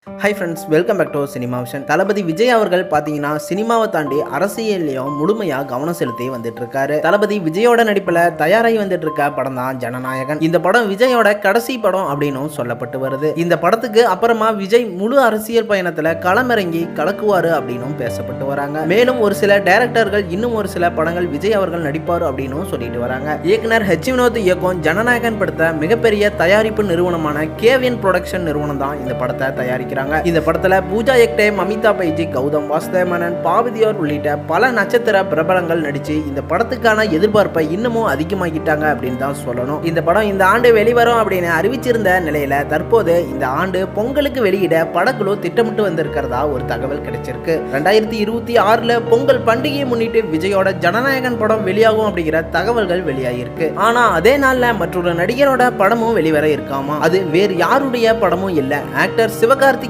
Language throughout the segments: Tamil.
High friends, welcome back to cinema vision. Thalapathy Vijay அவர்கள் பார்த்தீங்கன்னா சினிமாவை தாண்டி அரசியல்லையும் முழுமையாக கவனம் செலுத்தி வந்துட்டு இருக்காரு. தளபதி விஜயோட நடிப்பில் தயாராகி வந்துட்டு இருக்க படம் தான் ஜனநாயகன். இந்த படம் விஜயோட கடைசி படம் அப்படின்னு சொல்லப்பட்டு வருது. இந்த படத்துக்கு அப்புறமா விஜய் முழு அரசியல் பயணத்தில் களமிறங்கி கலக்குவாரு அப்படின்னு பேசப்பட்டு வராங்க. மேலும் ஒரு சில டைரக்டர்கள் இன்னும் ஒரு சில படங்கள் விஜய் அவர்கள் நடிப்பார் அப்படின்னு சொல்லிட்டு வராங்க. இயக்குனர் ஹெச் வினோத் இயக்கம் ஜனநாயகன் படத்தை மிகப்பெரிய தயாரிப்பு நிறுவனமான கேவிஎன் புரொடக்ஷன் நிறுவனம் தான் இந்த படத்தை தயாரிக்கிறாங்க. இந்த படத்துல பூஜா ஹெக்டே, மமிதா பைஜி, கௌதம் வாசுதேவன், பாவதியோர் உள்ளிட்ட பல நட்சத்திர பிரபலங்கள் நடிச்சு இந்த படத்துக்கான எதிர்பார்ப்பை இன்னமும் அதிகமாக்கிட்டாங்க அப்படின்னு தான் சொல்லணும். இந்த படம் இந்த ஆண்டு வெளிவரும் அப்படின்னு அறிவிச்சிருந்த நிலையில தற்போது இந்த ஆண்டு பொங்கலுக்கு வெளியிட படக்குழு திட்டமிட்டு வந்திருக்கிறதா ஒரு தகவல் கிடைச்சிருக்கு. 2026 பொங்கல் பண்டிகையை முன்னிட்டு விஜயோட ஜனநாயகன் படம் வெளியாகும் அப்படிங்கிற தகவல்கள் வெளியாகிருக்கு. ஆனா அதே நாள்ல மற்றொரு நடிகரோட படமும் வெளிவர இருக்காமா. அது வேறு யாருடைய படமும் இல்ல, ஆக்டர் சிவகார்த்திகேயனுடைய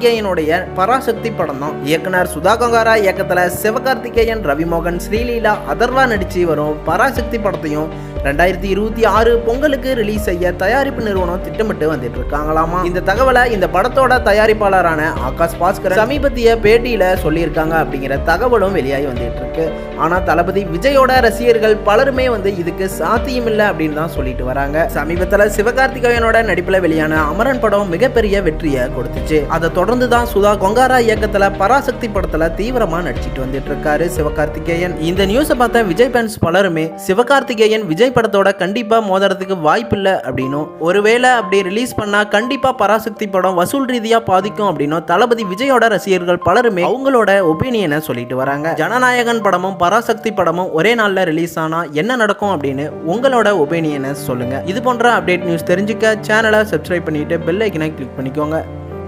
பராசக்தி படம் தான். இயக்குனர் சுதா கொங்காரா இயக்கத்துல சிவகார்த்திகேயன், ரவிமோகன், ஸ்ரீலீலா, அதர்வா நடிச்சு வரும் பராசக்தி படத்தையும் 2026 பொங்கலுக்கு ரிலீஸ் செய்ய தயாரிப்பு நிறுவனம் திட்டமிட்டு வந்துட்டு இருக்காங்களாமா. இந்த தகவலை இந்த படத்தோட தயாரிப்பாளரான ஆகாஷ் பாஸ்கர் சமீபத்திய பேட்டியில சொல்லியிருக்காங்க அப்படிங்கிற தகவலும் வெளியாகி வந்துட்டு இருக்கு. ஆனா தளபதி விஜயோட ரசிகர்கள் பலருமே இதுக்கு சாத்தியம் இல்லை அப்படின்னு தான் சொல்லிட்டு வராங்க. சமீபத்தில் சிவகார்த்திகேயனோட நடிப்புல வெளியான அமரன் படம் மிகப்பெரிய வெற்றியை கொடுத்துச்சு. அதை தொடர்ந்து தான் சுதா கொங்காரா இயக்கத்துல பராசக்தி படத்துல தீவிரமா நடிச்சிட்டு வந்துட்டு இருக்காரு சிவகார்த்திகேயன். இந்த நியூஸை பார்த்த விஜய் ஃபேன்ஸ் பலருமே சிவகார்த்திகேயன் விஜய் படத்தோட கண்டிப்பா மோதுறதுக்கு வாய்ப்பு இல்லை அப்படின்னும், ஒருவேளை அப்படி ரிலீஸ் பண்ணா கண்டிப்பா பராசக்தி படம் வசூல் ரீதியா பாதிக்கும் அப்படின்னும் தளபதி விஜயோட ரசிகர்கள் பலருமே அவங்களோட ஒப்பீனியனை சொல்லிட்டு வராங்க. ஜனநாயகன் படமும் பராசக்தி படமும் ஒரே நாள்ல ரிலீஸ் ஆனா என்ன நடக்கும் அப்படின்னு உங்களோட ஒப்பீனியனை சொல்லுங்க. இது போன்ற அப்டேட் நியூஸ் தெரிஞ்சுக்க சேனலை சப்ஸ்கிரைப் பண்ணிட்டு பெல் ஐக்கனை கிளிக் பண்ணிக்கோங்க.